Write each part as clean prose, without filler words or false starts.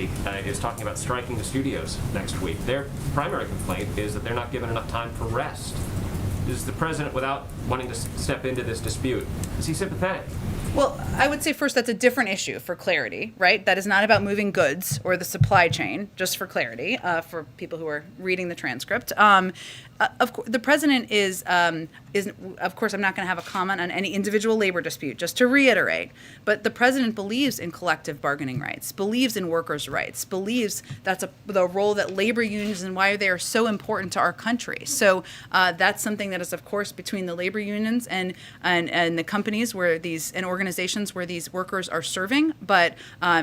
is talking about striking the studios next week. Their primary complaint is that they're not given enough time for rest. Is the president, without wanting to step into this dispute, is he sympathetic? Well, I would say first that's a different issue for clarity, right? That is not about moving goods or the supply chain, just for clarity, for people who are reading the transcript. Of course, the president is of course, I'm not going to have a comment on any individual labor dispute, just to reiterate, but the president believes in collective bargaining rights, believes in workers' rights, believes that's the role that labor unions and why they are so important to our country. So that's something that is, of course, between the labor unions and the companies and organizations where these workers are serving, but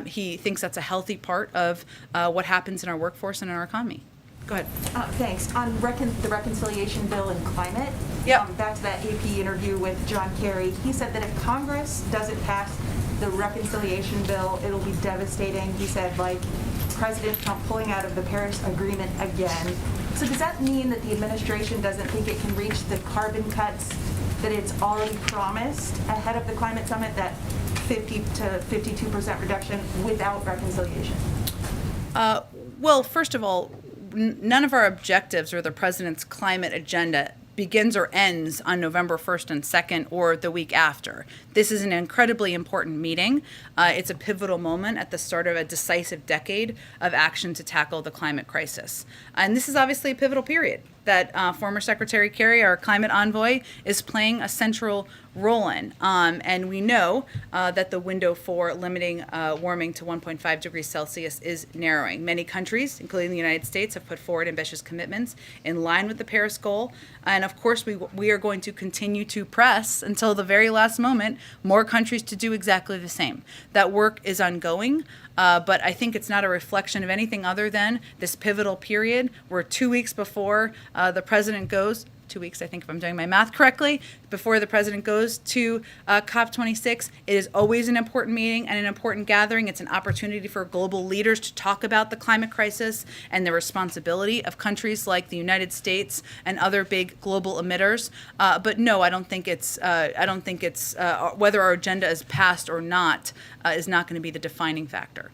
he thinks that's a healthy part of what happens in our workforce and in our economy. Go ahead. Thanks. On the reconciliation bill and climate, Yep. back to that AP interview with John Kerry, he said that if Congress doesn't pass the reconciliation bill, it'll be devastating. He said, like, President Trump pulling out of the Paris Agreement again. So does that mean that the administration doesn't think it can reach the carbon cuts that it's already promised ahead of the climate summit, that 50 to 52% reduction without reconciliation? Well, first of all, none of our objectives or the president's climate agenda begins or ends on November 1st and 2nd or the week after. This is an incredibly important meeting. It's a pivotal moment at the start of a decisive decade of action to tackle the climate crisis. And this is obviously a pivotal period that former Secretary Kerry, our climate envoy, is playing a central role in. And we know that the window for limiting warming to 1.5 degrees Celsius is narrowing. Many countries, including the United States, have put forward ambitious commitments in line with the Paris goal. And of course, we are going to continue to press until the very last moment more countries to do exactly the same. That work is ongoing. But I think it's not a reflection of anything other than this pivotal period where 2 weeks before the president goes, 2 weeks, I think, if I'm doing my math correctly, before the president goes to COP26. It is always an important meeting and an important gathering. It's an opportunity for global leaders to talk about the climate crisis and the responsibility of countries like the United States and other big global emitters. But no, I don't think it's whether our agenda is passed or not is not going to be the defining factor.